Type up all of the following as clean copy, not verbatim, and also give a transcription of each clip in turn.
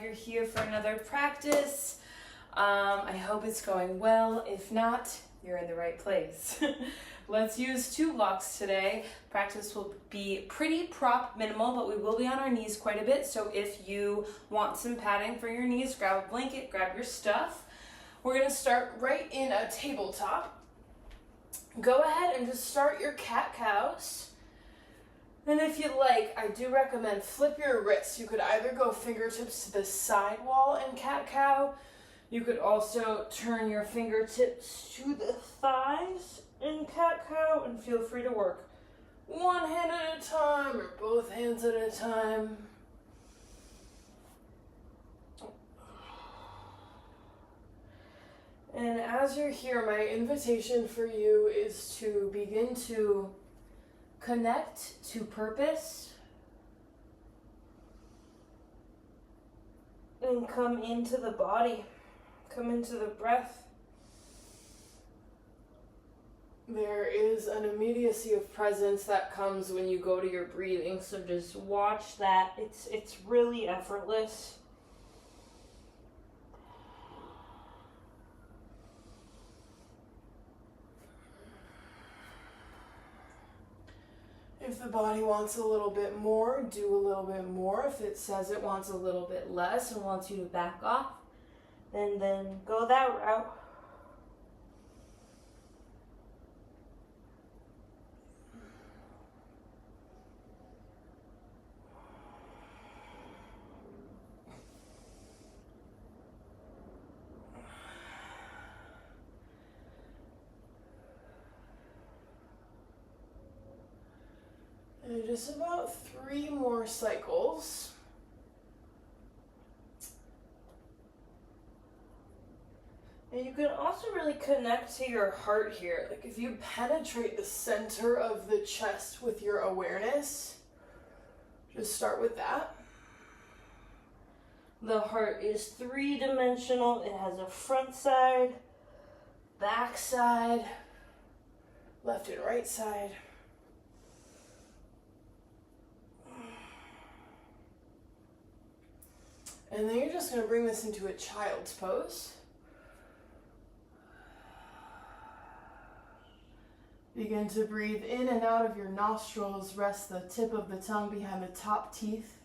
you're here for another practice. I hope it's going well. If not, you're in the right place. Let's use two blocks today. Practice will be pretty prop minimal, but we will be on our knees quite a bit. So if you want some padding for your knees, grab a blanket, grab your stuff. We're gonna start right in a tabletop. Go ahead and just start your cat-cows. And if you like, I do recommend flip your wrists. You could either go fingertips to the side wall and cat-cow. You could also turn your fingertips to the thighs in cat-cow, and feel free to work one hand at a time or both hands at a time. And as you're here, my invitation for you is to begin to connect to purpose and come into the body, come into the breath. There is an immediacy of presence that comes when you go to your breathing, so just watch that. It's really effortless. If the body wants a little bit more, do a little bit more. If it says it wants a little bit less and wants you to back off, then go that route. And just about 3 more cycles. And you can also really connect to your heart here. Like if you penetrate the center of the chest with your awareness, just start with that. The heart is 3-dimensional. It has a front side, back side, left and right side. And then you're just going to bring this into a child's pose. Begin to breathe in and out of your nostrils. Rest the tip of the tongue behind the top teeth.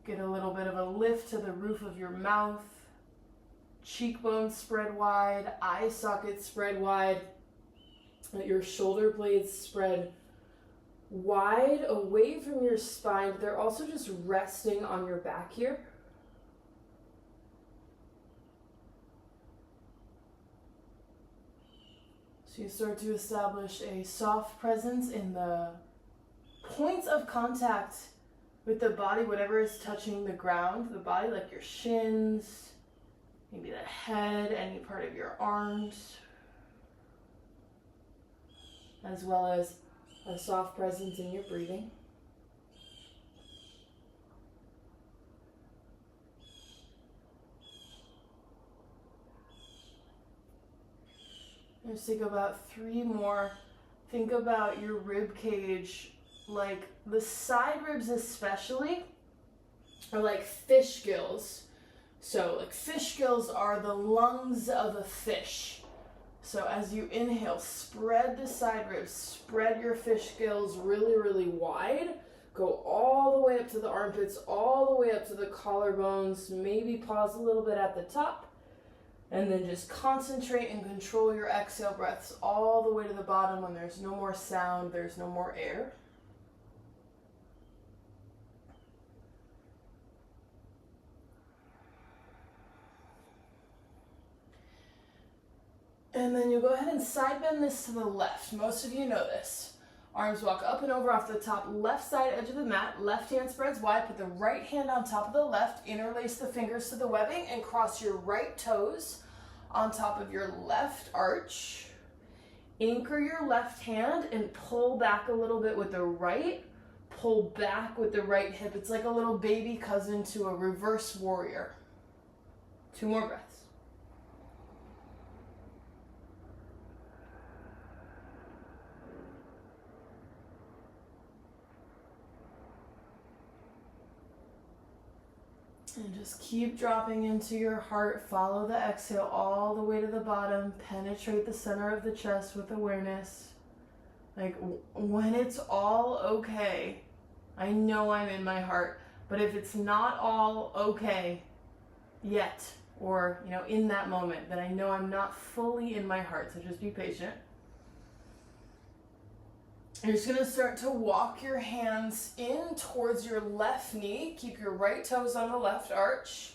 Get a little bit of a lift to the roof of your mouth. Cheekbones spread wide. Eye sockets spread wide. Let your shoulder blades spread wide away from your spine. They're also just resting on your back here. So you start to establish a soft presence in the points of contact with the body, whatever is touching the ground, the body, like your shins, maybe the head, any part of your arms, as well as a soft presence in your breathing. Just think about 3 more. Think about your rib cage, like the side ribs especially, are like fish gills. So like fish gills are the lungs of a fish. So as you inhale, spread the side ribs, spread your fish gills really, really wide. Go all the way up to the armpits, all the way up to the collarbones. Maybe pause a little bit at the top. And then just concentrate and control your exhale breaths all the way to the bottom. When there's no more sound, there's no more air. And then you go ahead and side bend this to the left. Most of you know this. Arms walk up and over off the top left side edge of the mat. Left hand spreads wide. Put the right hand on top of the left. Interlace the fingers to the webbing and cross your right toes on top of your left arch. Anchor your left hand and pull back a little bit with the right. Pull back with the right hip. It's like a little baby cousin to a reverse warrior. 2 more breaths. And just keep dropping into your heart. Follow the exhale all the way to the bottom. Penetrate the center of the chest with awareness. Like when it's all okay, I know I'm in my heart, but if it's not all okay yet, or in that moment, then I know I'm not fully in my heart. So just be patient. You're just going to start to walk your hands in towards your left knee. Keep your right toes on the left arch.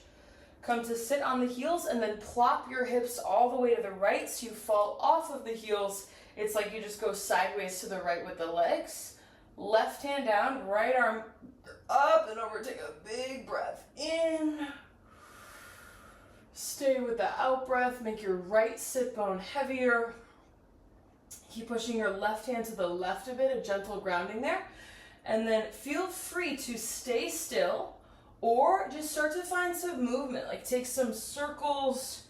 Come to sit on the heels and then plop your hips all the way to the right so you fall off of the heels. It's like you just go sideways to the right with the legs. Left hand down, right arm up and over. Take a big breath in. Stay with the out breath. Make your right sit bone heavier. Keep pushing your left hand to the left a bit, a gentle grounding there. And then feel free to stay still or just start to find some movement. Like take some circles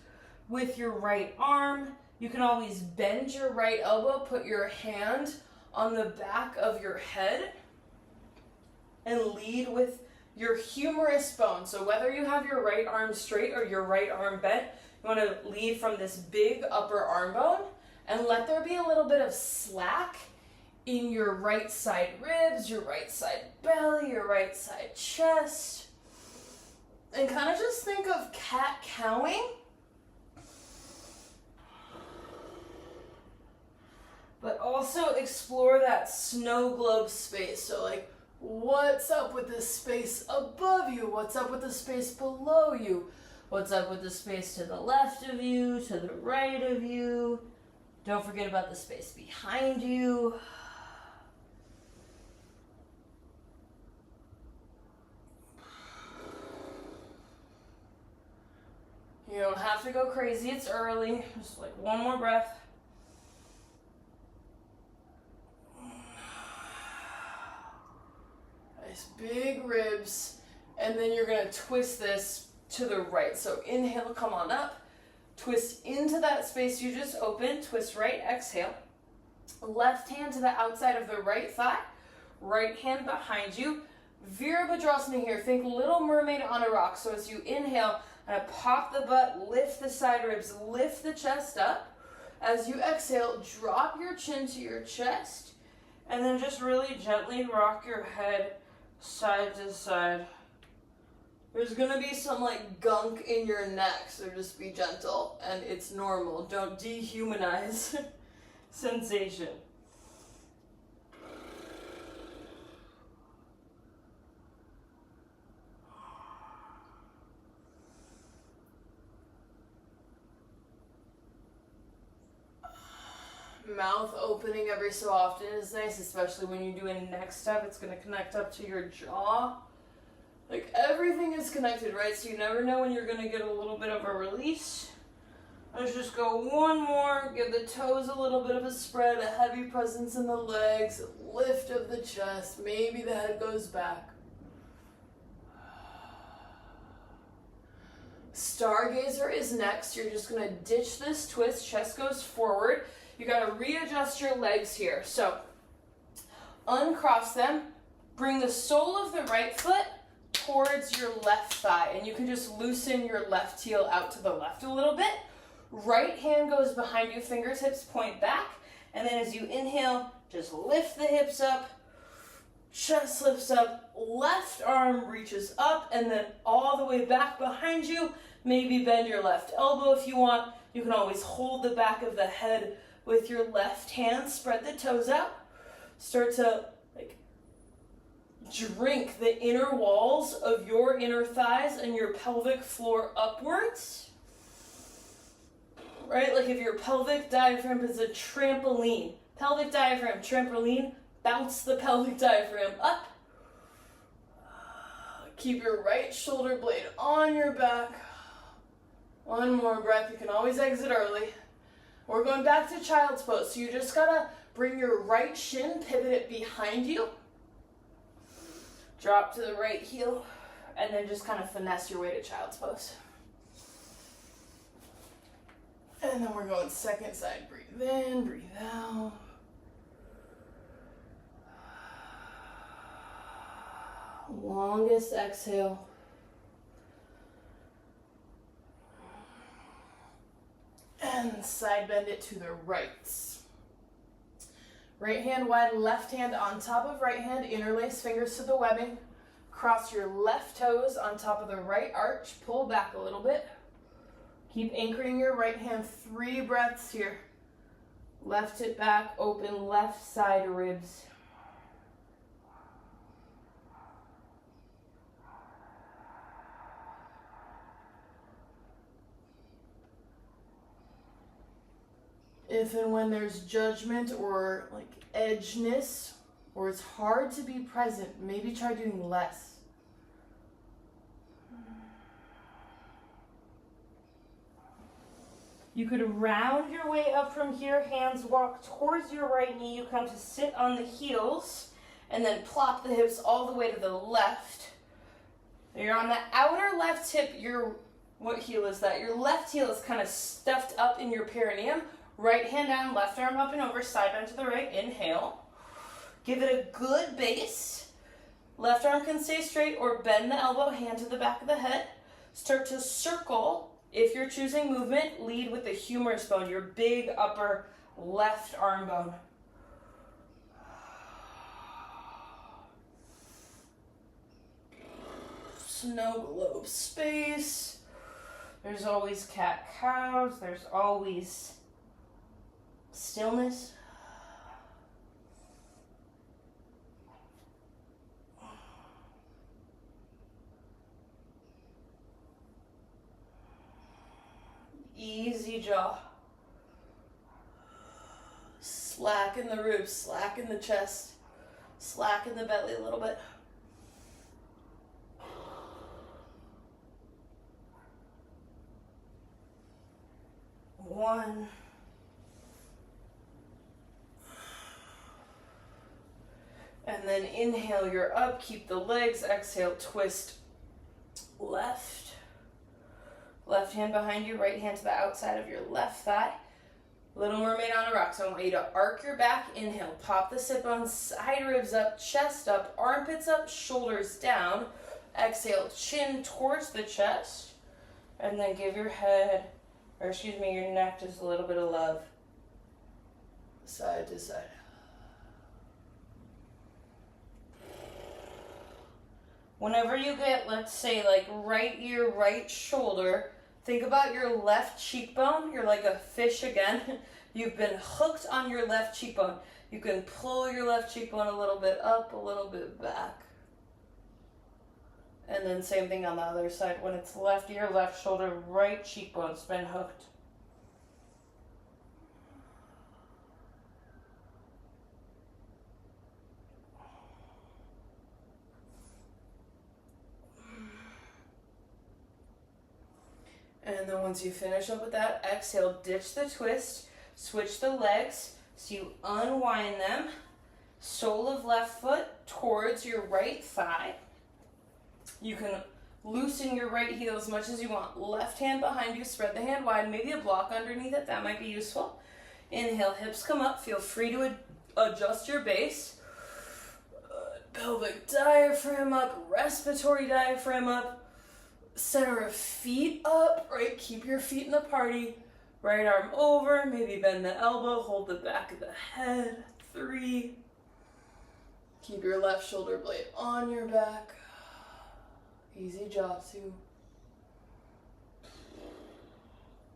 with your right arm. You can always bend your right elbow, put your hand on the back of your head and lead with your humerus bone. So whether you have your right arm straight or your right arm bent, you want to lead from this big upper arm bone. And let there be a little bit of slack in your right side ribs, your right side belly, your right side chest. And kind of just think of cat-cowing. But also explore that snow globe space. So like, what's up with the space above you? What's up with the space below you? What's up with the space to the left of you, to the right of you? Don't forget about the space behind you. You don't have to go crazy, it's early. Just like one more breath. Nice big ribs. And then you're gonna twist this to the right. So inhale, come on up. Twist into that space you just opened. Twist right, exhale. Left hand to the outside of the right thigh. Right hand behind you. Virabhadrasana here. Think Little Mermaid on a rock. So as you inhale, pop the butt, lift the side ribs, lift the chest up. As you exhale, drop your chin to your chest. And then just really gently rock your head side to side. There's gonna be some like gunk in your neck, so just be gentle, and it's normal. Don't dehumanize sensation. Mouth opening every so often is nice, especially when you do a neck step. It's gonna connect up to your jaw. Like everything is connected, right? So you never know when you're gonna get a little bit of a release. Let's just go one more. Give the toes a little bit of a spread, a heavy presence in the legs, lift of the chest. Maybe the head goes back. Stargazer is next. You're just gonna ditch this twist. Chest goes forward. You gotta readjust your legs here. So uncross them. Bring the sole of the right foot towards your left thigh, and you can just loosen your left heel out to the left a little bit. Right hand goes behind you, fingertips point back, and then as you inhale, just lift the hips up, chest lifts up, left arm reaches up, and then all the way back behind you. Maybe bend your left elbow if you want. You can always hold the back of the head with your left hand, spread the toes out, start to drink the inner walls of your inner thighs and your pelvic floor upwards. Right? Like if your pelvic diaphragm is a trampoline. Pelvic diaphragm, trampoline, bounce the pelvic diaphragm up. Keep your right shoulder blade on your back. One more breath. You can always exit early. We're going back to child's pose. So you just gotta bring your right shin, pivot it behind you. Drop to the right heel, and then just kind of finesse your way to child's pose. And then we're going second side. Breathe in, breathe out. Longest exhale. And side bend it to the right. Right hand wide, left hand on top of right hand, interlace fingers to the webbing. Cross your left toes on top of the right arch, pull back a little bit. Keep anchoring your right hand, 3 breaths here. Left hip back, open left side ribs. If and when there's judgment or like edginess, or it's hard to be present, maybe try doing less. You could round your way up from here, hands walk towards your right knee, you come to sit on the heels, and then plop the hips all the way to the left. You're on the outer left hip, what heel is that? Your left heel is kind of stuffed up in your perineum. Right hand down, left arm up and over, side bend to the right, inhale. Give it a good base. Left arm can stay straight or bend the elbow, hand to the back of the head. Start to circle. If you're choosing movement, lead with the humerus bone, your big upper left arm bone. Snow globe space. There's always cat-cows. There's always stillness. Easy jaw. Slacken the ribs, slacken the chest, slacken the belly a little bit. One. And then inhale, you're up, keep the legs, exhale, twist left. Left hand behind you, right hand to the outside of your left thigh. Little Mermaid on a rock. So I want you to arc your back, inhale, pop the sit bones, side ribs up, chest up, armpits up, shoulders down. Exhale, chin towards the chest. And then give your your neck just a little bit of love. Side to side. Whenever you get, let's say, like right ear, right shoulder, think about your left cheekbone. You're like a fish again. You've been hooked on your left cheekbone. You can pull your left cheekbone a little bit up, a little bit back. And then same thing on the other side. When it's left ear, left shoulder, right cheekbone's been hooked. And then once you finish up with that, exhale, ditch the twist, switch the legs, so you unwind them, sole of left foot towards your right thigh. You can loosen your right heel as much as you want. Left hand behind you, spread the hand wide, maybe a block underneath it, that might be useful. Inhale, hips come up, feel free to adjust your base. Pelvic diaphragm up, respiratory diaphragm up. Center of feet up, right? Keep your feet in the party. Right arm over, maybe bend the elbow, hold the back of the head. 3. Keep your left shoulder blade on your back. Easy jaw. 2.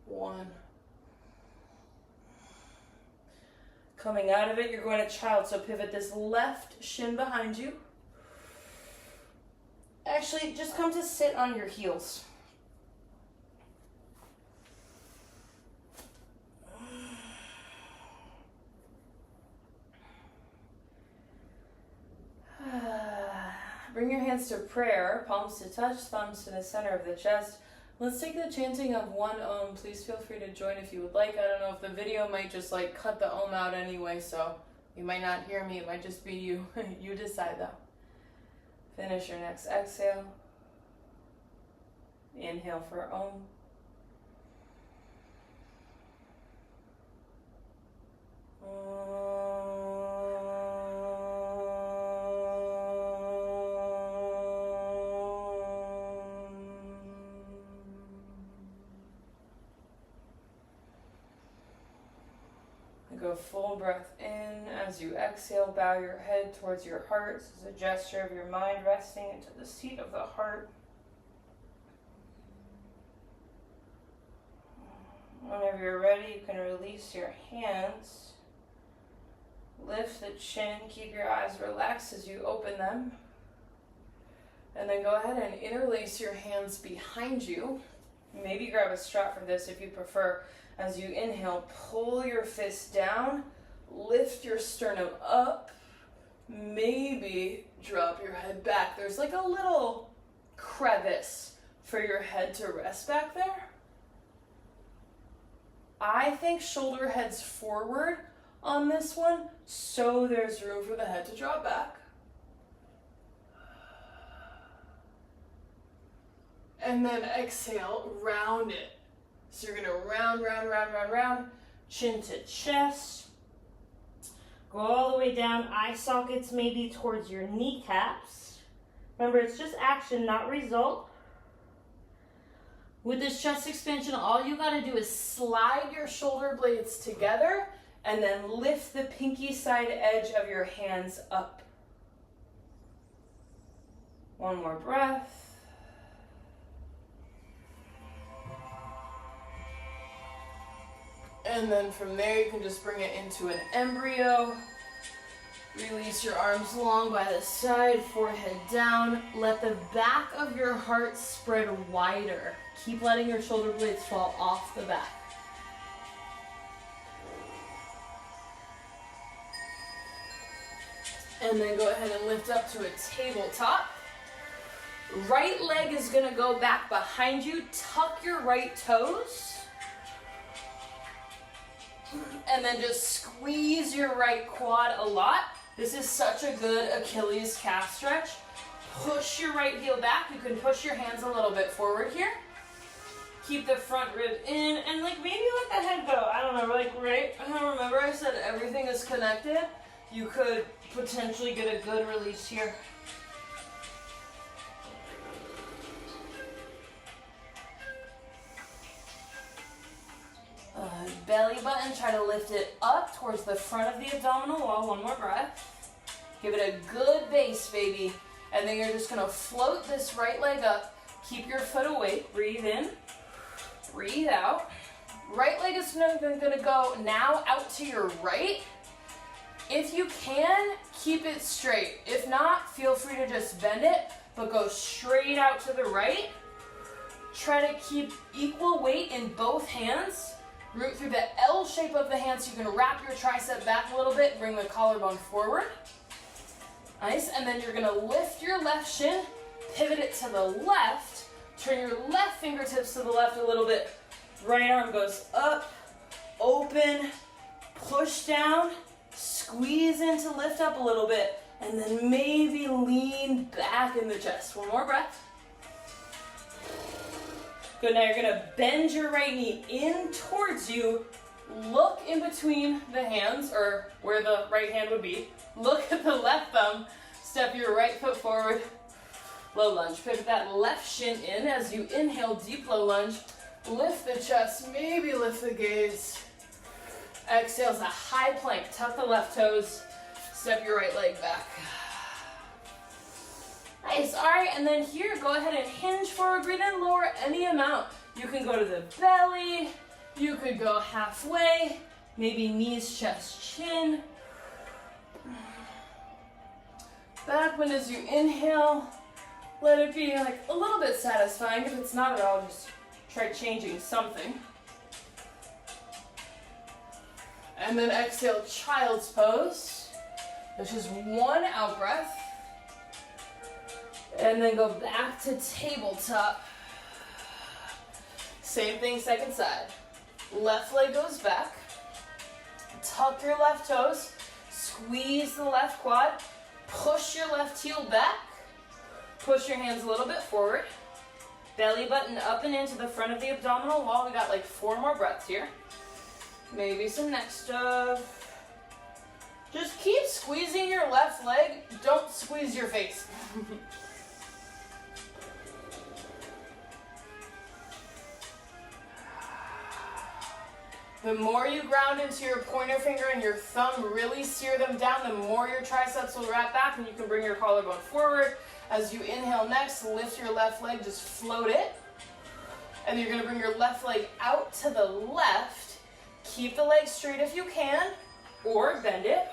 1. Coming out of it, you're going to child, so pivot this left shin behind you. Actually, just come to sit on your heels. Bring your hands to prayer, palms to touch, thumbs to the center of the chest. Let's take the chanting of one Om. Please feel free to join if you would like. I don't know if the video might just like cut the Om out anyway, so you might not hear me. It might just be you. You decide though. Finish your next exhale. Inhale for Om. a full breath in. As you exhale, bow your head towards your heart. This is a gesture of your mind resting into the seat of the heart. Whenever you're ready, you can release your hands. Lift the chin, keep your eyes relaxed as you open them. And then go ahead and interlace your hands behind you. Maybe grab a strap for this if you prefer. As you inhale, pull your fist down, lift your sternum up, maybe drop your head back. There's like a little crevice for your head to rest back there. I think shoulder heads forward on this one, so there's room for the head to drop back. And then exhale, round it. So you're gonna round, chin to chest. Go all the way down, eye sockets maybe towards your kneecaps. Remember, it's just action, not result. With this chest expansion, all you gotta do is slide your shoulder blades together and then lift the pinky side edge of your hands up. One more breath. And then from there, you can just bring it into an embryo. Release your arms long by the side, forehead down. Let the back of your heart spread wider. Keep letting your shoulder blades fall off the back. And then go ahead and lift up to a tabletop. Right leg is gonna go back behind you. Tuck your right toes. And then just squeeze your right quad a lot. This is such a good Achilles calf stretch. Push your right heel back. You can push your hands a little bit forward here. Keep the front rib in and like maybe let the head go. I don't know, like right? Remember I said everything is connected? You could potentially get a good release here. Belly button, try to lift it up towards the front of the abdominal wall. One more breath. Give it a good base, baby. And then you're just gonna float this right leg up. Keep your foot awake. Breathe in, breathe out. Right leg is gonna go now out to your right. If you can, keep it straight. If not, feel free to just bend it, but go straight out to the right. Try to keep equal weight in both hands. Root through the L shape of the hand so you can wrap your tricep back a little bit, bring the collarbone forward. Nice, and then you're gonna lift your left shin, pivot it to the left, turn your left fingertips to the left a little bit. Right arm goes up, open, push down, squeeze in to lift up a little bit, and then maybe lean back in the chest. One more breath. Good, now you're gonna bend your right knee in towards you. Look in between the hands, or where the right hand would be. Look at the left thumb. Step your right foot forward. Low lunge. Pivot that left shin in as you inhale, deep low lunge. Lift the chest, maybe lift the gaze. Exhale is a high plank. Tuck the left toes. Step your right leg back. Nice, all right, and then here, go ahead and hinge forward, breathe in, lower any amount. You can go to the belly, you could go halfway, maybe knees, chest, chin. Back bend as you inhale, let it be like a little bit satisfying. If it's not at all, just try changing something. And then exhale, child's pose, which is one out breath. And then go back to tabletop. Same thing, second side. Left leg goes back. Tuck your left toes. Squeeze the left quad. Push your left heel back. Push your hands a little bit forward. Belly button up and into the front of the abdominal wall. We got like 4 more breaths here. Maybe some neck stuff. Just keep squeezing your left leg. Don't squeeze your face. The more you ground into your pointer finger and your thumb, really steer them down, the more your triceps will wrap back and you can bring your collarbone forward. As you inhale next, lift your left leg, just float it. And you're gonna bring your left leg out to the left. Keep the leg straight if you can, or bend it.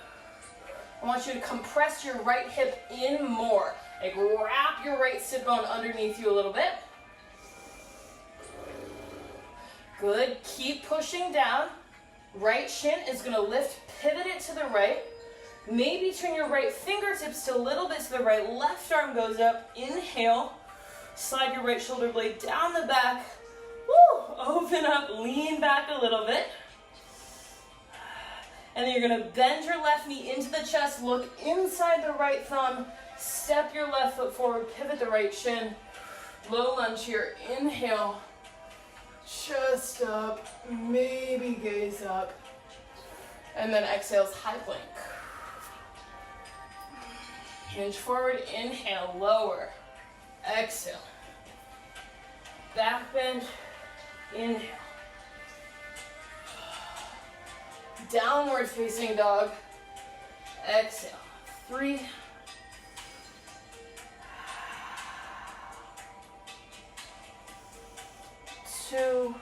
I want you to compress your right hip in more. Like wrap your right sit bone underneath you a little bit. Good, keep pushing down. Right shin is gonna lift, pivot it to the right. Maybe turn your right fingertips to a little bit to the right. Left arm goes up, inhale. Slide your right shoulder blade down the back. Woo, open up, lean back a little bit. And then you're gonna bend your left knee into the chest, look inside the right thumb, step your left foot forward, pivot the right shin. Low lunge here, inhale. Chest up, maybe gaze up. And then exhales, high plank. Hinge forward, inhale, lower. Exhale. Back bend, inhale. Downward facing dog. Exhale. 3. 2.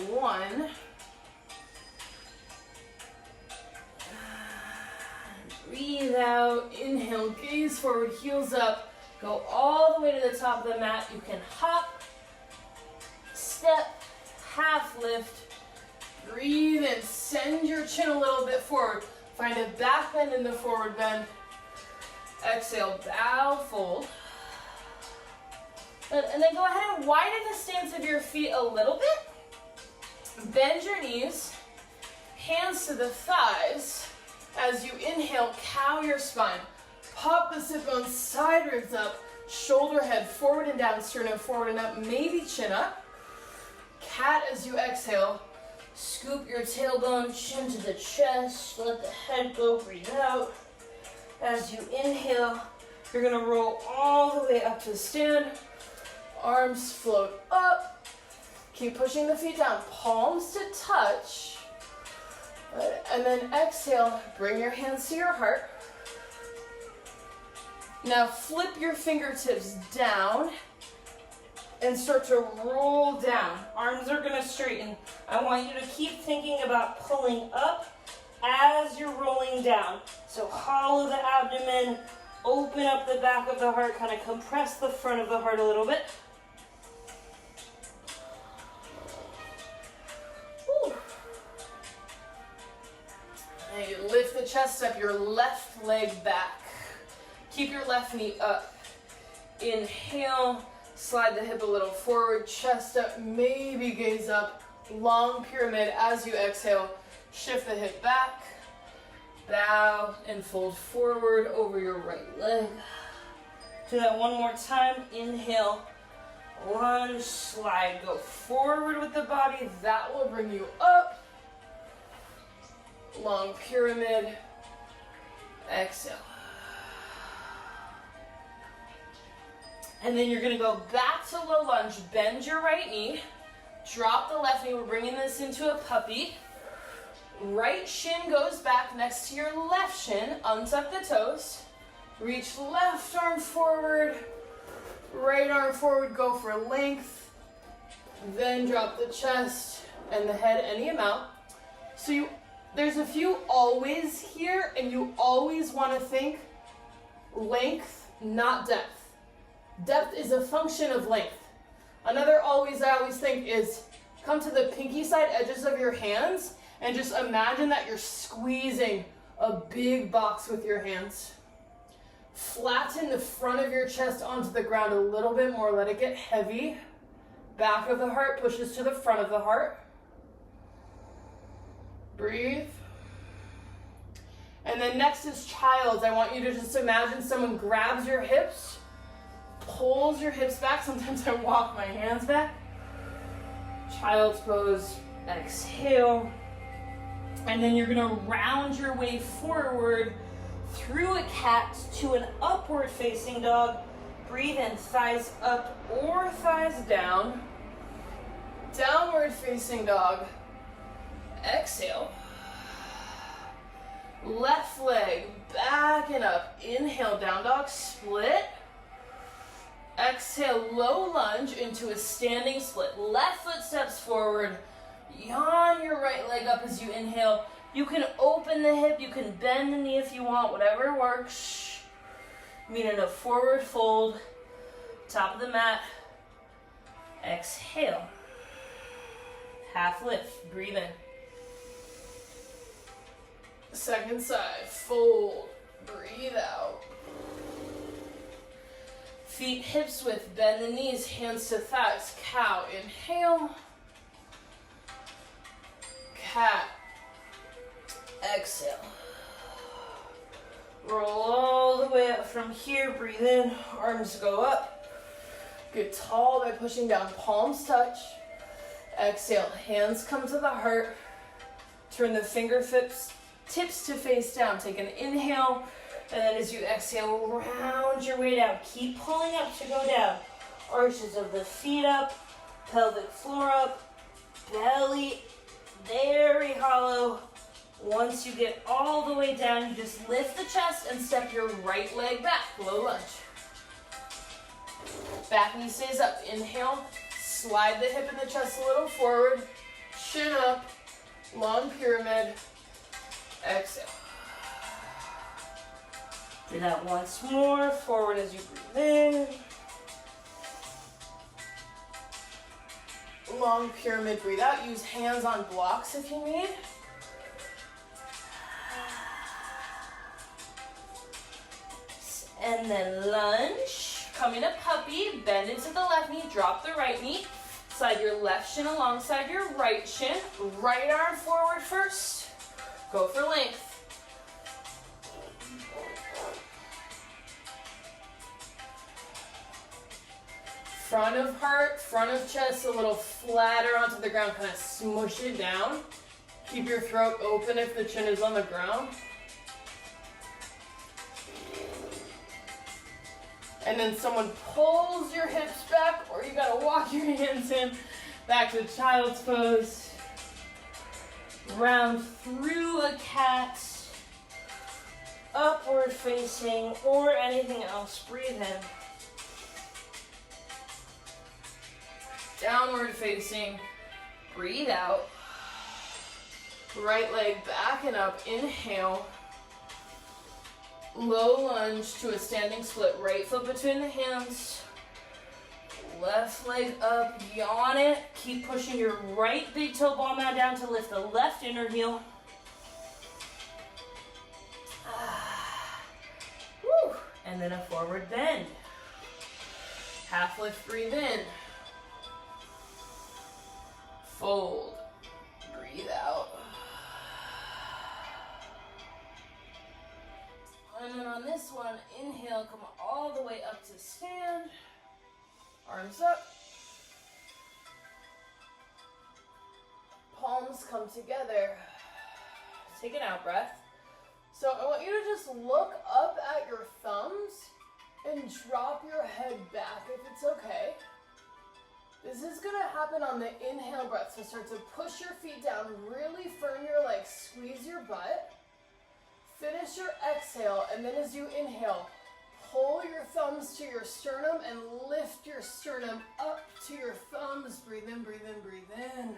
1. Breathe out, inhale, gaze forward, heels up. Go all the way to the top of the mat. You can hop, step, half lift. Breathe in, send your chin a little bit forward. Find a back bend in the forward bend. Exhale, bow, fold. And then go ahead and widen the stance of your feet a little bit. Bend your knees, hands to the thighs. As you inhale, cow your spine. Pop the sit bones, side ribs up, shoulder head forward and down, sternum forward and up, maybe chin up. Cat as you exhale. Scoop your tailbone, chin to the chest, let the head go, breathe out. As you inhale, you're gonna roll all the way up to stand. Arms float up. Keep pushing the feet down, palms to touch. And then exhale, bring your hands to your heart. Now flip your fingertips down and start to roll down. Arms are gonna straighten. I want you to keep thinking about pulling up as you're rolling down. So hollow the abdomen, open up the back of the heart, kind of compress the front of the heart a little bit. Whew. And you lift the chest up, your left leg back. Keep your left knee up. Inhale, slide the hip a little forward, chest up, maybe gaze up. Long pyramid as you exhale. Shift the hip back. Bow and fold forward over your right leg. Do that one more time. Inhale, lunge, slide, go forward with the body. That will bring you up. Long pyramid. Exhale. And then you're gonna go back to low lunge. Bend your right knee. Drop the left knee. We're bringing this into a puppy. Right shin goes back next to your left shin. Untuck the toes. Reach left arm forward. Right arm forward. Go for length. Then drop the chest and the head any amount. So there's a few always here, and you always want to think length, not depth. Depth is a function of length. Another always I always think is come to the pinky side edges of your hands and just imagine that you're squeezing a big box with your hands. Flatten the front of your chest onto the ground a little bit more. Let it get heavy. Back of the heart pushes to the front of the heart. Breathe. And then next is child's. I want you to just imagine someone grabs your hips, pulls your hips back. Sometimes I walk my hands back. Child's pose. Exhale. And then you're gonna round your way forward through a cat to an upward facing dog. Breathe in, thighs up or thighs down. Downward facing dog. Exhale. Left leg back and up. Inhale, down dog, split. Exhale, low lunge into a standing split. Left foot steps forward. Yawn your right leg up as you inhale. You can open the hip, you can bend the knee if you want, whatever works. Meaning a forward fold, top of the mat. Exhale. Half lift, breathe in. Second side, fold, breathe out. Feet hips width, bend the knees, hands to thighs. Cow, inhale. Cat, exhale. Roll all the way up from here, breathe in, arms go up. Get tall by pushing down, palms touch. Exhale, hands come to the heart. Turn the fingertips to face down. Take an inhale, and then as you exhale, round your way down. Keep pulling up to go down. Arches of the feet up, pelvic floor up, belly very hollow. Once you get all the way down, you just lift the chest and step your right leg back, low lunge. Back knee stays up, inhale, slide the hip and the chest a little forward, chin up, long pyramid, exhale. Do that once more, forward as you breathe in. Long pyramid, breathe out. Use hands on blocks if you need. And then lunge. Coming to puppy, bend into the left knee, drop the right knee. Slide your left shin alongside your right shin. Right arm forward first. Go for length. Front of heart, front of chest, a little flatter onto the ground, kind of smush it down. Keep your throat open if the chin is on the ground. And then someone pulls your hips back, or you gotta walk your hands in, back to child's pose. Round through a cat, upward facing, or anything else, breathe in. Downward facing, breathe out. Right leg back and up, inhale. Low lunge to a standing split, right foot between the hands. Left leg up, yawn it. Keep pushing your right big toe ball mat down to lift the left inner heel. Woo. And then a forward bend. Half lift, breathe in. Fold, breathe out. And then on this one, inhale, come all the way up to stand. Arms up. Palms come together. Take an out breath. So I want you to just look up at your thumbs and drop your head back if it's okay. This is gonna happen on the inhale breath. So start to push your feet down, really firm your legs, squeeze your butt. Finish your exhale, and then as you inhale, pull your thumbs to your sternum and lift your sternum up to your thumbs. Breathe in, breathe in, breathe in.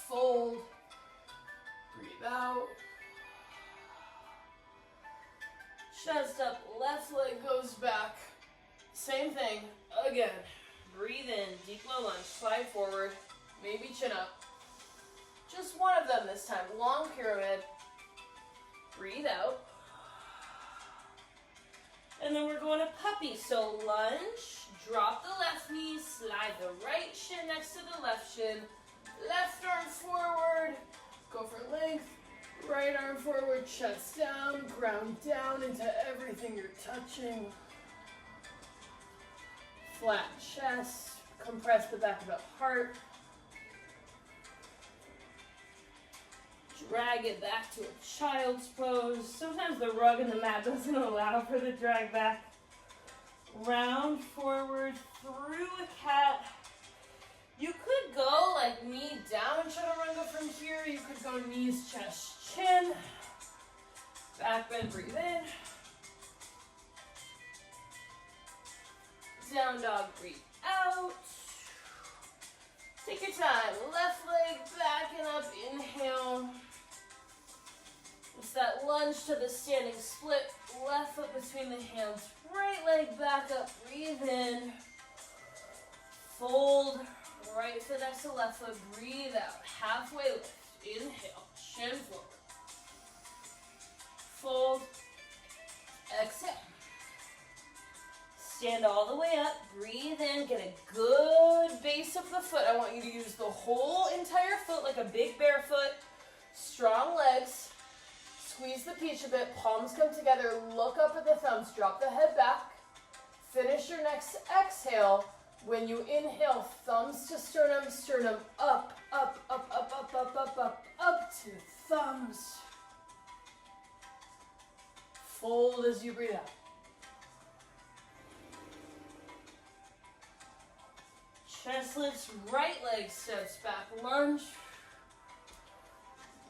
Fold, breathe out. Chest up, left leg goes back. Same thing, again. Breathe in, deep low lunge, slide forward, maybe chin up. Just one of them this time, long pyramid. Breathe out. And then we're going to puppy. So lunge, drop the left knee, slide the right shin next to the left shin. Left arm forward, go for length. Right arm forward, chest down, ground down into everything you're touching. Flat chest, compress the back of the heart. drag it back to a child's pose. Sometimes the rug and the mat doesn't allow for the drag back. Round forward through a cat. You could go like knee down chaturanga from here. You could go knees, chest, chin. Back bend, breathe in. Down dog, breathe out. Take your time. Left leg back and up. Inhale. It's that lunge to the standing split. Left foot between the hands. Right leg back up. Breathe in. Fold. Right foot next to left foot. Breathe out. Halfway lift. Inhale. Chin forward. Fold. Exhale. Stand all the way up. Breathe in. Get a good base of the foot. I want you to use the whole entire foot like a big bare foot. Strong legs. Squeeze the peach a bit. Palms come together. Look up at the thumbs. Drop the head back. Finish your next exhale. When you inhale, thumbs to sternum, sternum up, up, up, up, up, up, up, up, up to thumbs. Fold as you breathe out. Chest lifts, right leg steps back, lunge.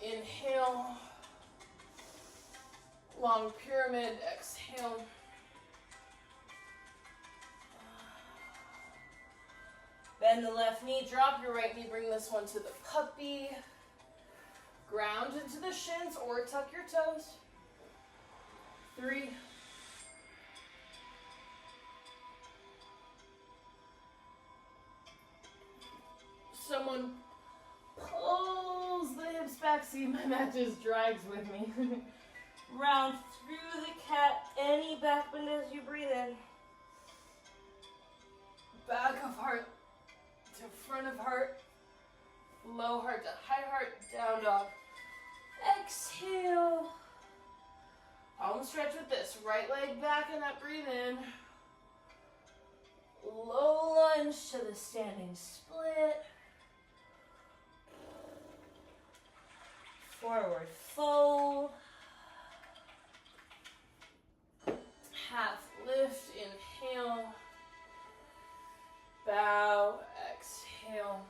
Inhale. Long pyramid, exhale. Bend the left knee, drop your right knee, bring this one to the puppy. Ground into the shins or tuck your toes. 3. Someone pulls the hips back. See, my mat just drags with me. Round through the cat, any back bend as you breathe in. Back of heart to front of heart, low heart to high heart, down dog. Exhale. Palm stretch with this. Right leg back and up, breathe in. Low lunge to the standing split. Forward fold. Half lift, inhale. Bow, exhale.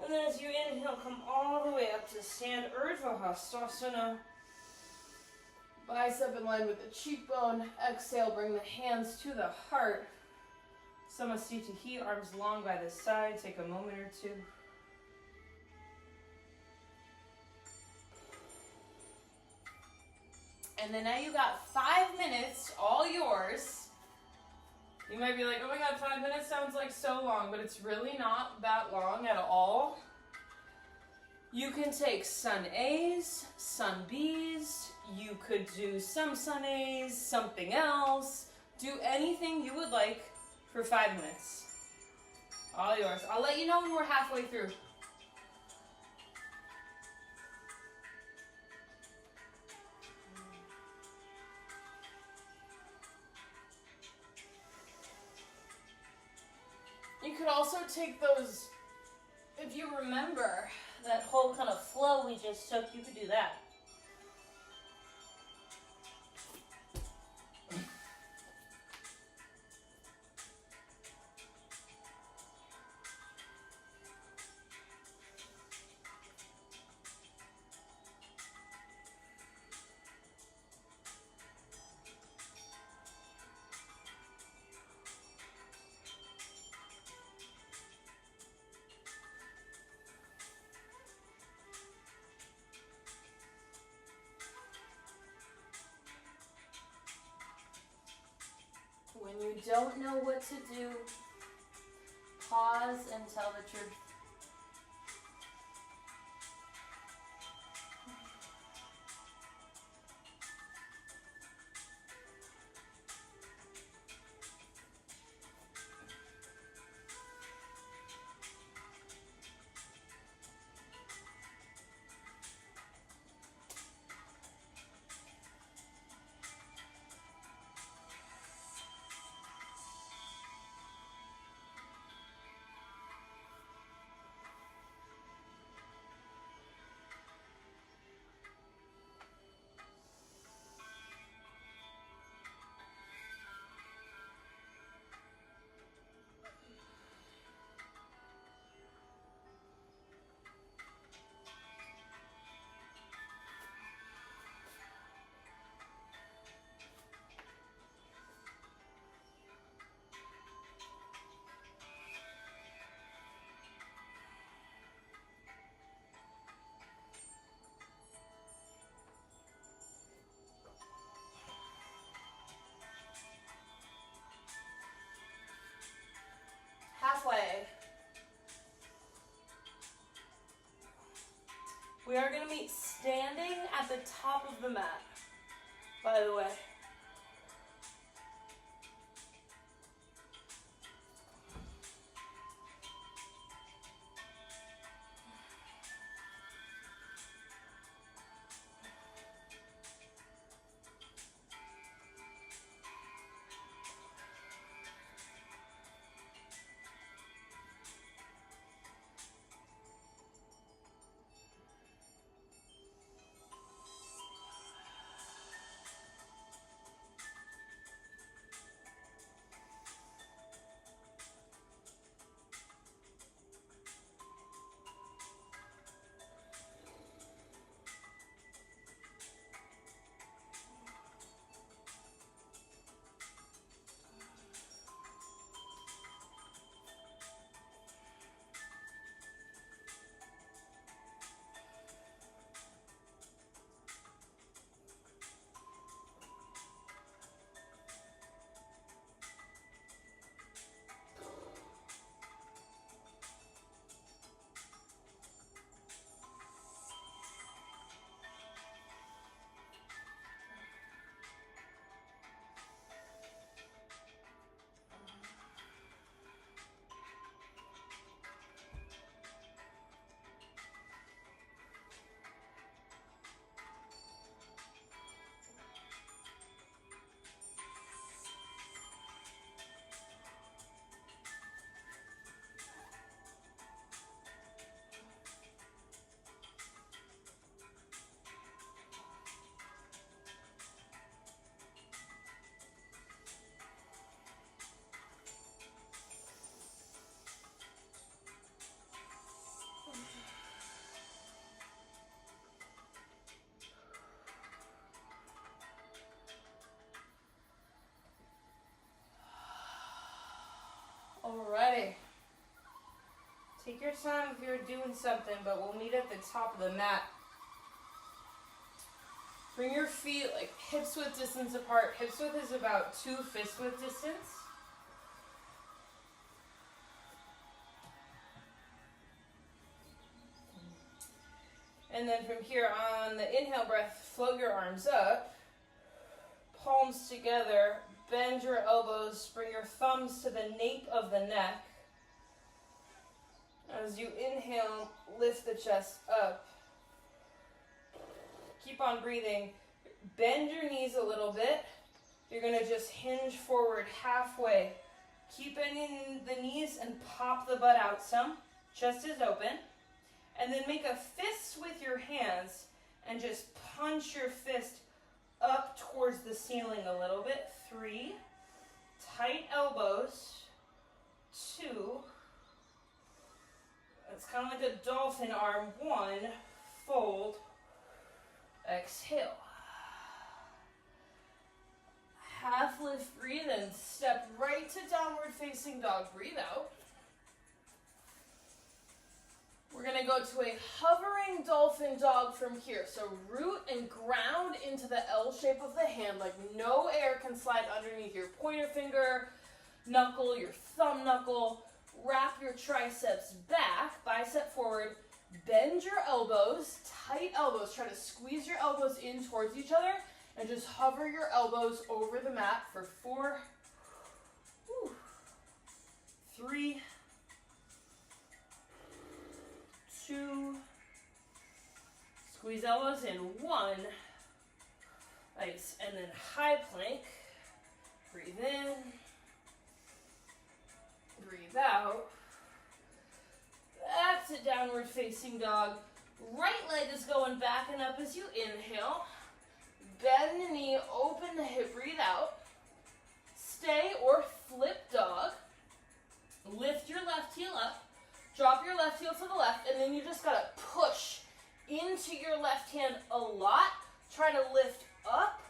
And then as you inhale, come all the way up to stand, Urdhva Hastasana. Bicep in line with the cheekbone. Exhale, bring the hands to the heart. Samasthiti, arms long by the side. Take a moment or two. And then now you got 5 minutes, all yours. You might be like, oh my God, 5 minutes sounds like so long, but it's really not that long at all. You can take sun A's, sun B's. You could do some sun A's, something else. Do anything you would like for 5 minutes. All yours. I'll let you know when we're halfway through. You could also take those, if you remember that whole kind of flow we just took, you could do that. When you don't know what to do, pause and tell the truth. gonna meet standing at the top of the mat, by the way. Alrighty. Take your time if you're doing something, but we'll meet at the top of the mat. Bring your feet like hips width distance apart. Hips width is about 2 fist width distance. And then from here on the inhale breath, float your arms up, palms together, bend your elbows, bring your thumbs to the nape of the neck. As you inhale, lift the chest up. Keep on breathing. Bend your knees a little bit. You're going to just hinge forward halfway. Keep bending the knees and pop the butt out some. Chest is open. And then make a fist with your hands and just punch your fist up towards the ceiling a little bit. 3. Tight elbows. 2. It's kind of like a dolphin arm. 1. Fold. Exhale. Half lift, breathe in. Step right to downward facing dog. Breathe out. We're going to go to a hovering dolphin dog from here. So root and ground into the L shape of the hand, like no air can slide underneath your pointer finger, knuckle, your thumb knuckle. Wrap your triceps back, bicep forward. Bend your elbows, tight elbows. Try to squeeze your elbows in towards each other and just hover your elbows over the mat for 4, 3, 2, squeeze elbows in, 1, nice, and then high plank, breathe in, breathe out, back to downward facing dog, right leg is going back and up as you inhale, bend the knee, open the hip, breathe out, stay or flip dog, lift your left heel up, drop your left heel to the left, and then you just gotta push into your left hand a lot. Try to lift up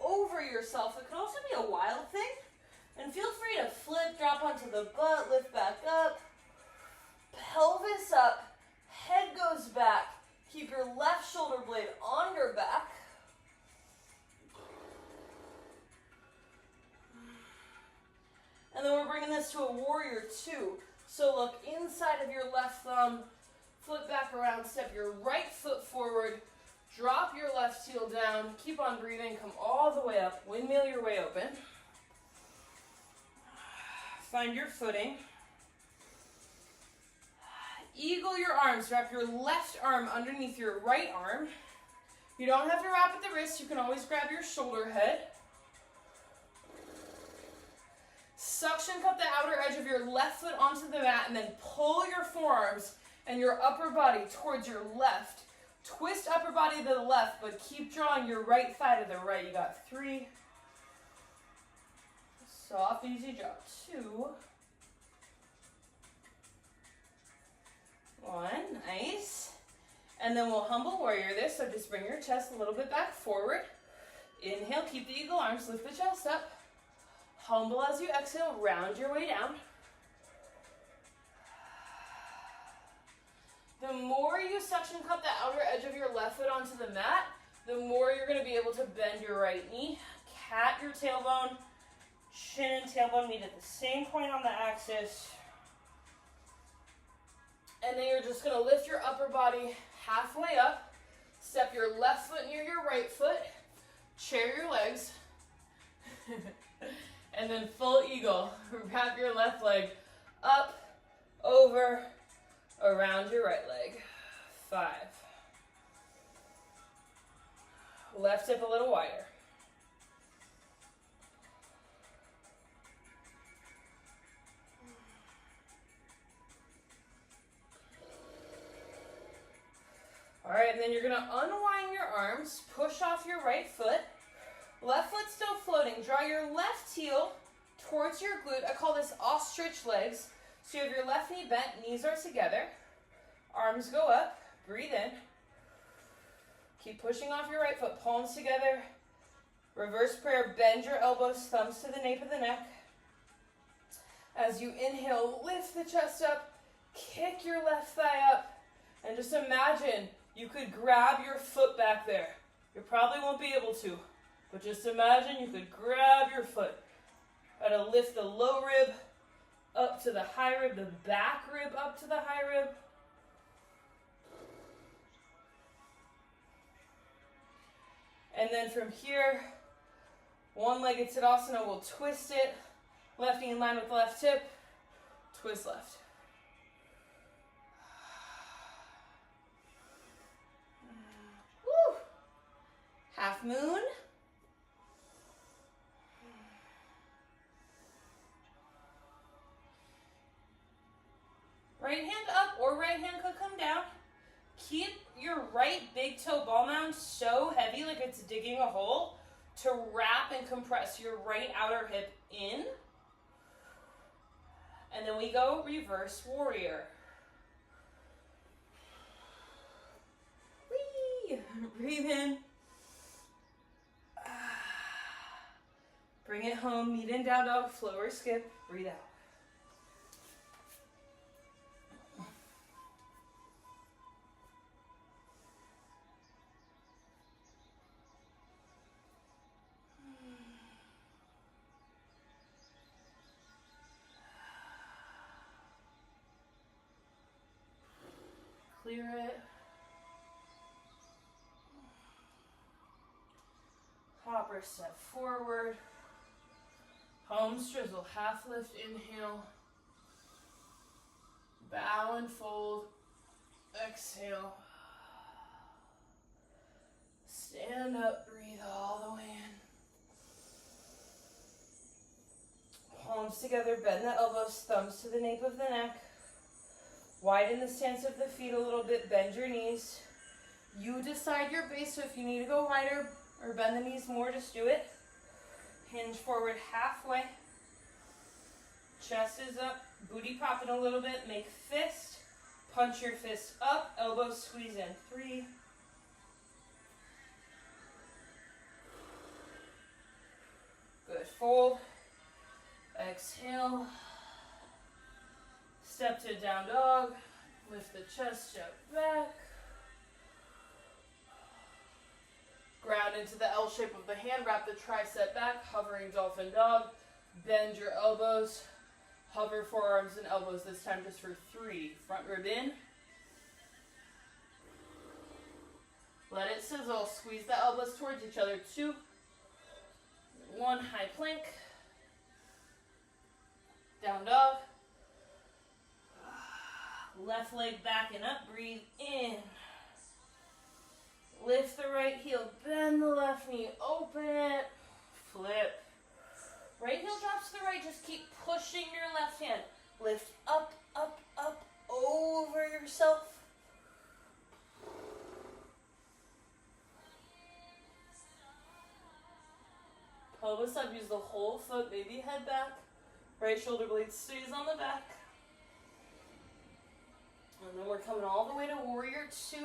over yourself. It could also be a wild thing. And feel free to flip, drop onto the butt, lift back up. Pelvis up, head goes back. Keep your left shoulder blade on your back. And then we're bringing this to a warrior 2. So look inside of your left thumb, Flip back around, step your right foot forward, drop your left heel down, keep on breathing, come all the way up, windmill your way open. Find your footing. Eagle your arms, wrap your left arm underneath your right arm. You don't have to wrap at the wrist, you can always grab your shoulder head. Suction cup the outer edge of your left foot onto the mat and then pull your forearms and your upper body towards your left. Twist upper body to the left, but keep drawing your right thigh to the right. You got 3. Soft, easy drop. 2. 1, nice. And then we'll humble warrior this, so just bring your chest a little bit back forward. Inhale, keep the eagle arms, lift the chest up. Humble as you exhale, round your way down. The more you suction cup the outer edge of your left foot onto the mat, the more you're going to be able to bend your right knee. Cat your tailbone. Chin and tailbone meet at the same point on the axis. And then you're just going to lift your upper body halfway up. Step your left foot near your right foot. Chair your legs. And then full eagle. Wrap your left leg up, over, around your right leg. 5. Left hip a little wider. All right, and then you're gonna unwind your arms, push off your right foot. Left foot still floating. Draw your left heel towards your glute. I call this ostrich legs. So you have your left knee bent, knees are together. Arms go up, breathe in. Keep pushing off your right foot, palms together. Reverse prayer, bend your elbows, thumbs to the nape of the neck. As you inhale, lift the chest up, kick your left thigh up, and just imagine you could grab your foot back there. You probably won't be able to, but just imagine you could grab your foot. Try to lift the low rib up to the high rib, the back rib up to the high rib. And then from here, one-legged Tadasana, we'll twist it. Left knee in line with the left hip. Twist left. Woo! Half moon. Right hand up or right hand could come down. Keep your right big toe ball mound so heavy like it's digging a hole to wrap and compress your right outer hip in. And then we go reverse warrior. Whee! Breathe in. Bring it home, meet in down dog, flow or skip, breathe out. Clear it. Hopper step forward. Home strizzle, half lift, inhale. Bow and fold, exhale. Stand up, breathe all the way in. Palms together, bend the elbows, thumbs to the nape of the neck. Widen the stance of the feet a little bit, bend your knees. You decide your base, so if you need to go wider or bend the knees more, just do it. Hinge forward halfway. Chest is up, booty popping a little bit, make fist. Punch your fist up, elbows squeeze in. 3. Good, fold. Exhale. Step to down dog, lift the chest, step back. Ground into the L shape of the hand, wrap the tricep back, hovering dolphin dog. Bend your elbows, hover forearms and elbows, this time just for 3. Front rib in. Let it sizzle. Squeeze the elbows towards each other. 2, 1, high plank. Down dog. Left leg backing up. Breathe in. Lift the right heel. Bend the left knee. Open it. Flip. Right heel drops to the right. Just keep pushing your left hand. Lift up, up, up, over yourself. Pelvis up, use the whole foot, maybe head back. Right shoulder blade stays on the back. And then we're coming all the way to warrior 2.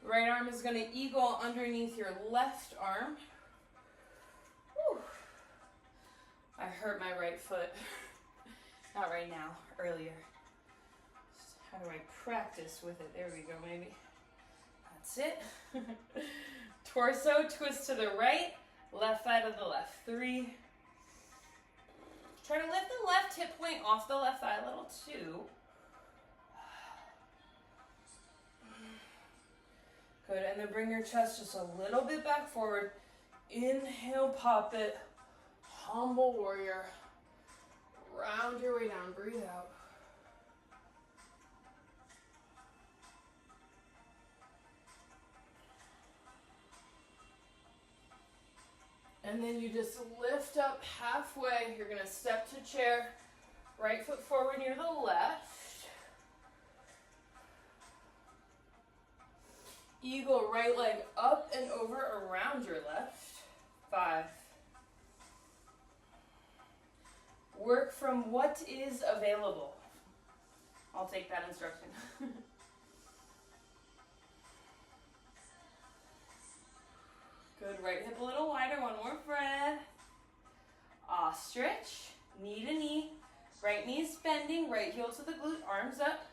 Right arm is going to eagle underneath your left arm. Whew. I hurt my right foot. Not right now, earlier. How do I practice with it? There we go, maybe. That's it. Torso, twist to the right, left thigh to the left. 3. Try to lift the left hip point off the left thigh a little. 2. Good, and then bring your chest just a little bit back forward. Inhale, pop it. Humble warrior. Round your way down, breathe out. And then you just lift up halfway. You're gonna step to chair. Right foot forward near the left. Eagle, right leg up and over around your left. 5. Work from what is available. I'll take that instruction. Good, right hip a little wider, 1 more breath. Ostrich, knee to knee. Right knee is bending, right heel to the glute, arms up.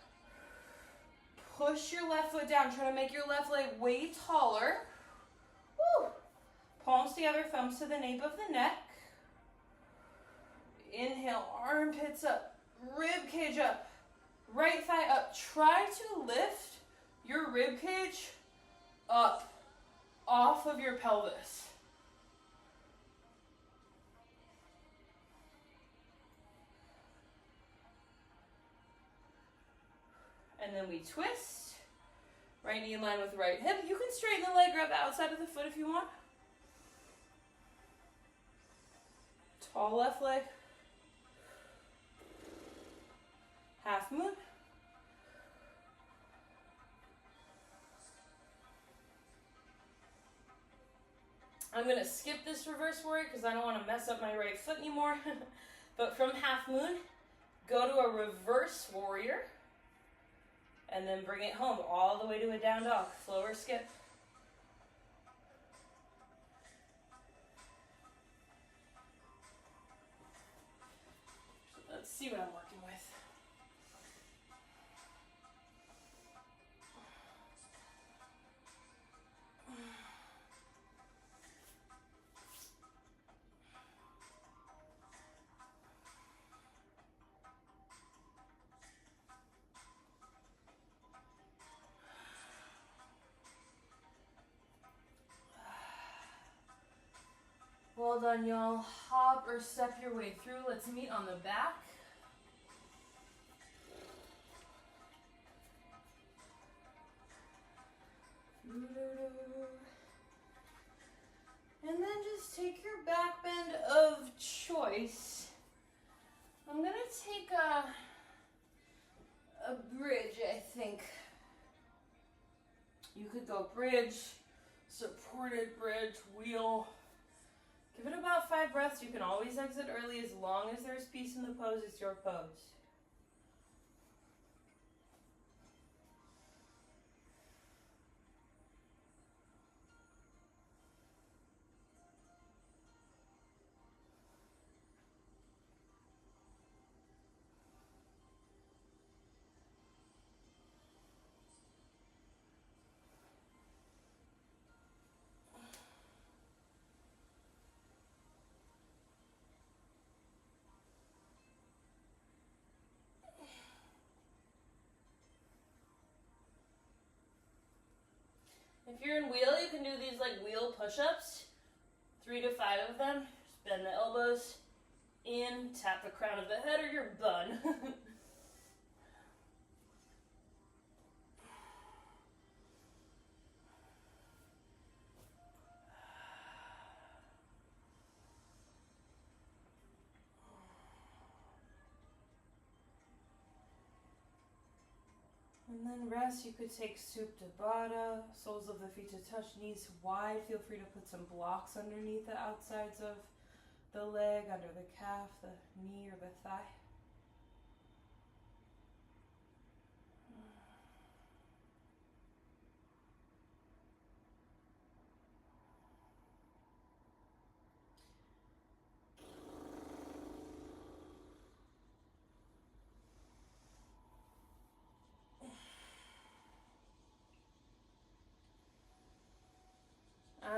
Push your left foot down, try to make your left leg way taller. Woo. Palms together, thumbs to the nape of the neck. Inhale, armpits up, rib cage up, right thigh up. Try to lift your rib cage up off of your pelvis. And then we twist. Right knee in line with right hip. You can straighten the leg, grab the outside of the foot if you want. Tall left leg. Half moon. I'm going to skip this reverse warrior because I don't want to mess up my right foot anymore. But from half moon, go to a reverse warrior. And then bring it home all the way to a down dog. Flow or skip. Let's see what I'm working with. Well done, y'all. Hop or step your way through. Let's meet on the back. And then just take your back bend of choice. I'm going to take a bridge, I think. You could go bridge, supported bridge, wheel. Give it about 5 breaths. You can always exit early as long as there's peace in the pose. It's your pose. If you're in wheel, you can do these like wheel push-ups, 3 to 5 of them. Just bend the elbows in, tap the crown of the head or your bun. And then rest, you could take Supta Baddha, soles of the feet to touch, knees wide. Feel free to put some blocks underneath the outsides of the leg, under the calf, the knee, or the thigh.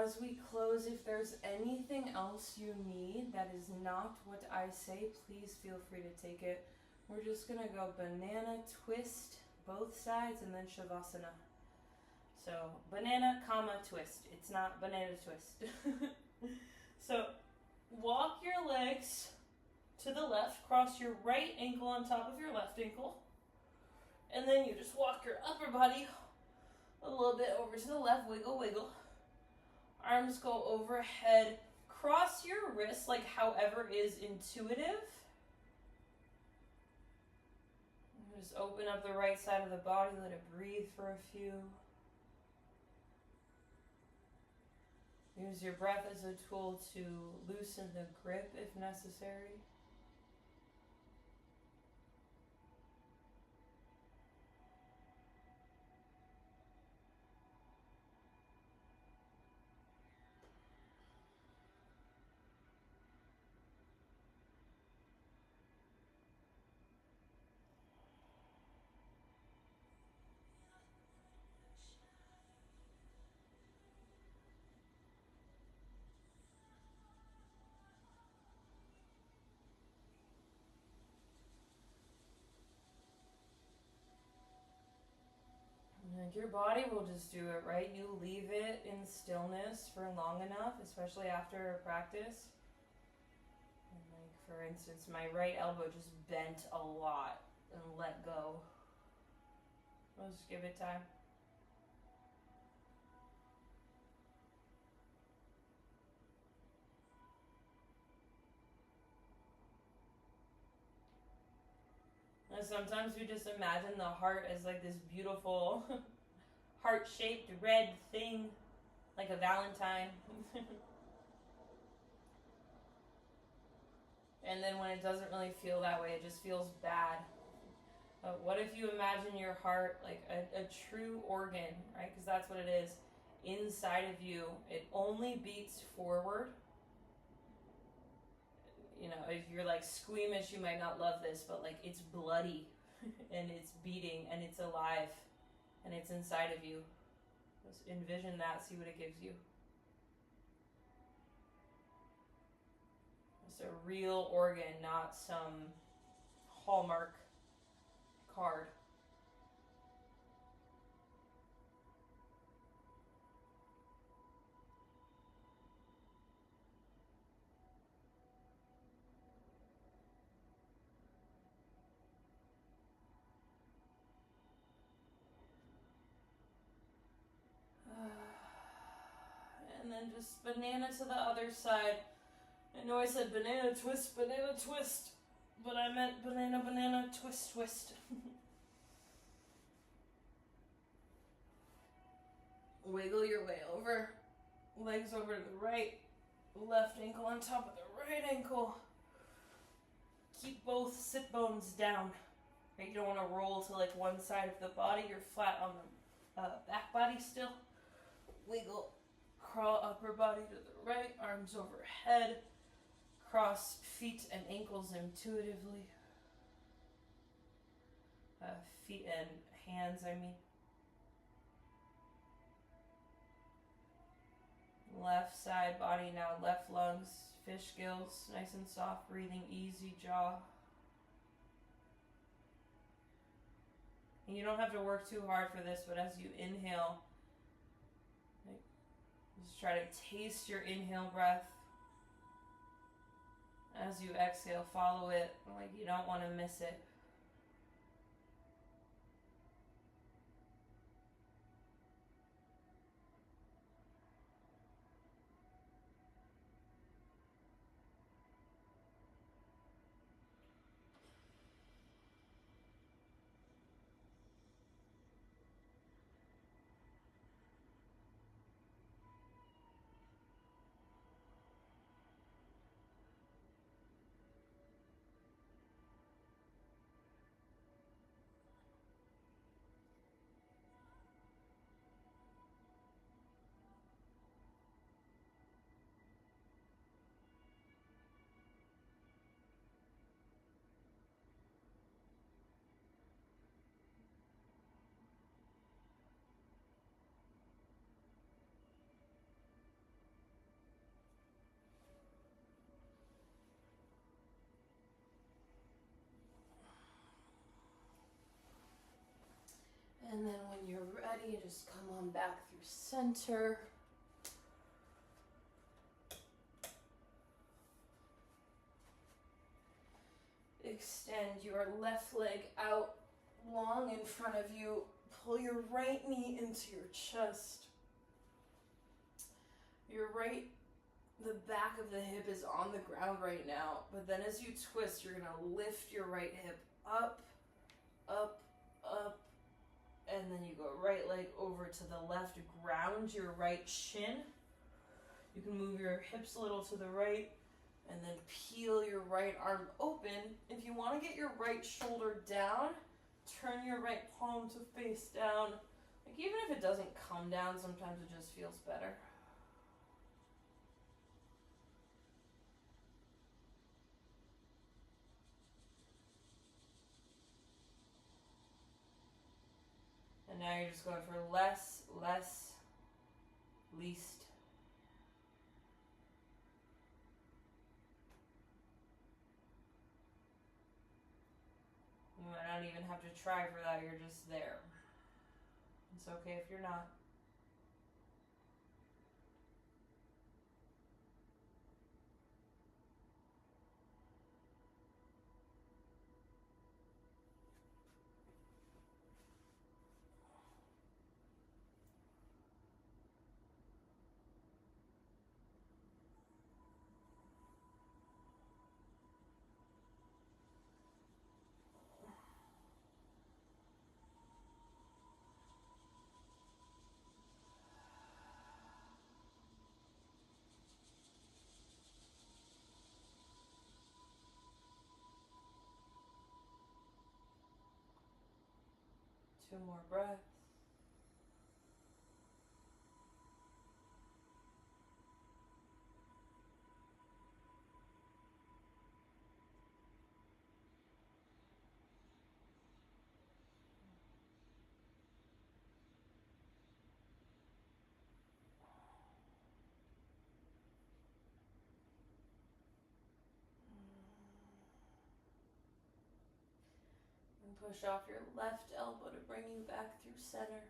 As we close, if there's anything else you need that is not what I say, please feel free to take it. We're just gonna go banana twist both sides and then shavasana. So banana comma twist. It's not banana twist. So walk your legs to the left, cross your right ankle on top of your left ankle, and then you just walk your upper body a little bit over to the left, wiggle, wiggle. Arms go overhead. Cross your wrists like however is intuitive. Just open up the right side of the body. Let it breathe for a few. Use your breath as a tool to loosen the grip if necessary. Your body will just do it, right? You leave it in stillness for long enough, especially after a practice. And like, for instance, my right elbow just bent a lot and let go. I'll just give it time. And sometimes we just imagine the heart as like this beautiful heart-shaped red thing, like a Valentine. And then when it doesn't really feel that way, it just feels bad. But what if you imagine your heart like a true organ, right? Because that's what it is. Inside of you, it only beats forward. You know, if you're like squeamish, you might not love this, but like it's bloody and it's beating and it's alive and it's inside of you. Just envision that, see what it gives you. It's a real organ, not some Hallmark card. And then just banana to the other side. I know I said banana, twist, but I meant banana, banana, twist, twist. Wiggle your way over. Legs over to the right. Left ankle on top of the right ankle. Keep both sit bones down. Right? You don't want to roll to like one side of the body. You're flat on the back body still. Wiggle. Crawl upper body to the right. Arms overhead. Cross feet and ankles intuitively. Feet and hands, I mean. Left side body now, left lungs, fish gills, nice and soft breathing, easy jaw. And you don't have to work too hard for this, but as you inhale, Just try to taste your inhale breath. As you exhale, follow it like you don't want to miss it. And then when you're ready, just come on back through center. Extend your left leg out long in front of you. Pull your right knee into your chest. The back of the hip is on the ground right now, but then as you twist, you're gonna lift your right hip up, up, up, and then you go right leg over to the left, ground your right shin. You can move your hips a little to the right, and then peel your right arm open. If you want to get your right shoulder down, turn your right palm to face down. Like, even if it doesn't come down, sometimes it just feels better. And now you're just going for less, least. You might not even have to try for that, you're just there. It's okay if you're not. 2 more breaths. And push off your left elbow to bring you back through center.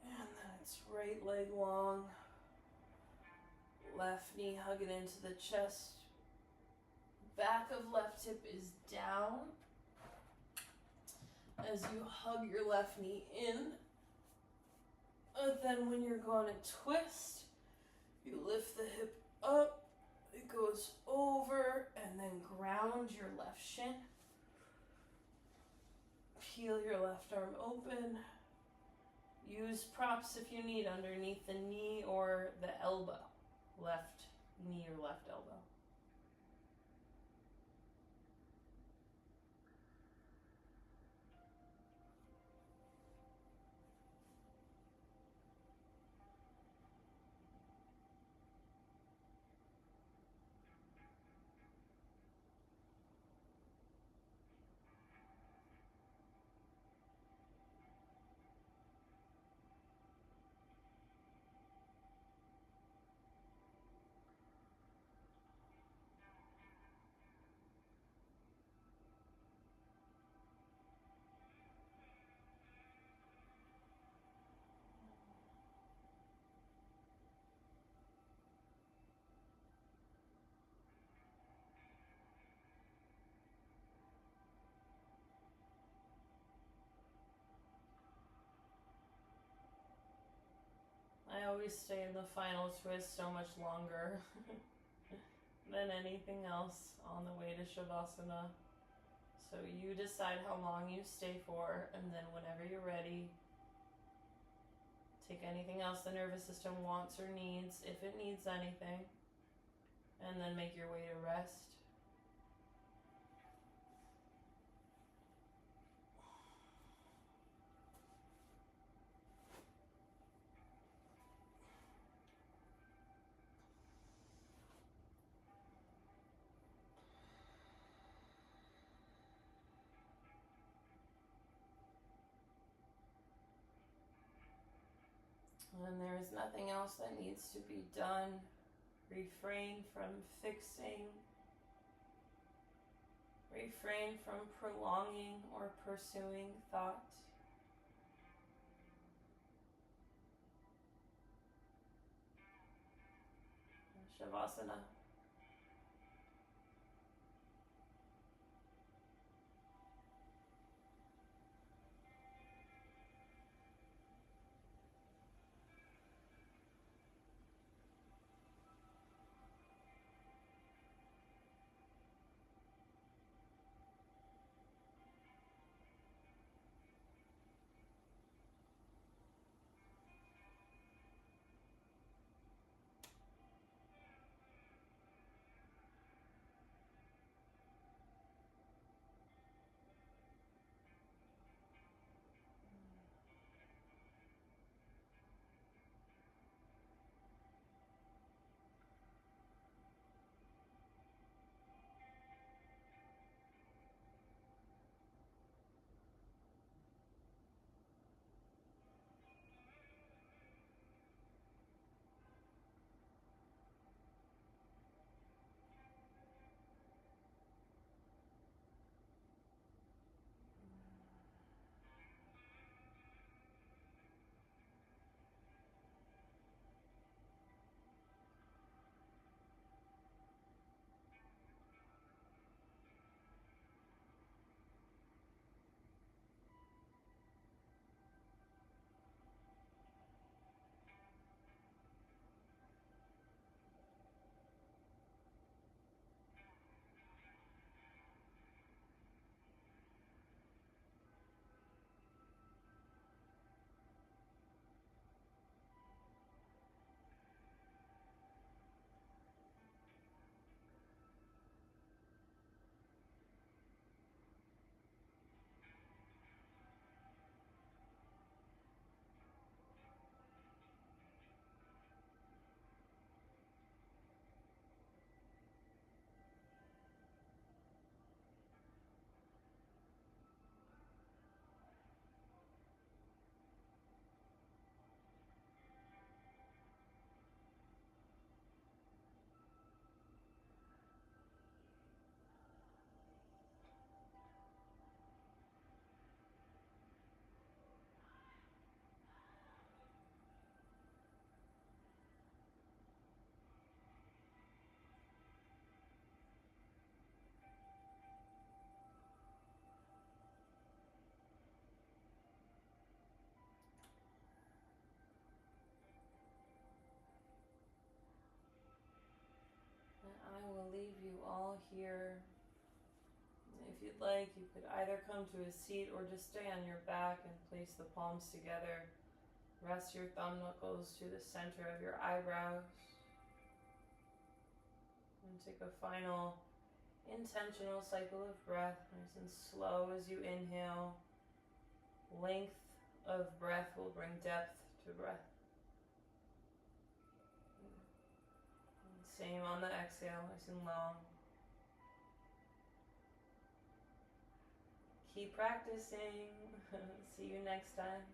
And then it's right leg long. Left knee hugging into the chest. Back of left hip is down. As you hug your left knee in. And then when you're going to twist, you lift the hip up. It goes over and then ground your left shin. Peel your left arm open. Use props if you need underneath the knee or the elbow. Left knee or left elbow. always stay in the final twist so much longer than anything else on the way to Shavasana. So you decide how long you stay for, and then whenever you're ready, take anything else the nervous system wants or needs, if it needs anything, and then make your way to rest. And there is nothing else that needs to be done. Refrain from fixing. Refrain from prolonging or pursuing thought. Shavasana. I will leave you all here. If you'd like, you could either come to a seat or just stay on your back and place the palms together. Rest your thumb knuckles to the center of your eyebrows. And take a final intentional cycle of breath, nice and slow as you inhale. Length of breath will bring depth to breath. Same on the exhale, nice and long. Keep practicing. See you next time.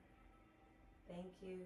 Thank you.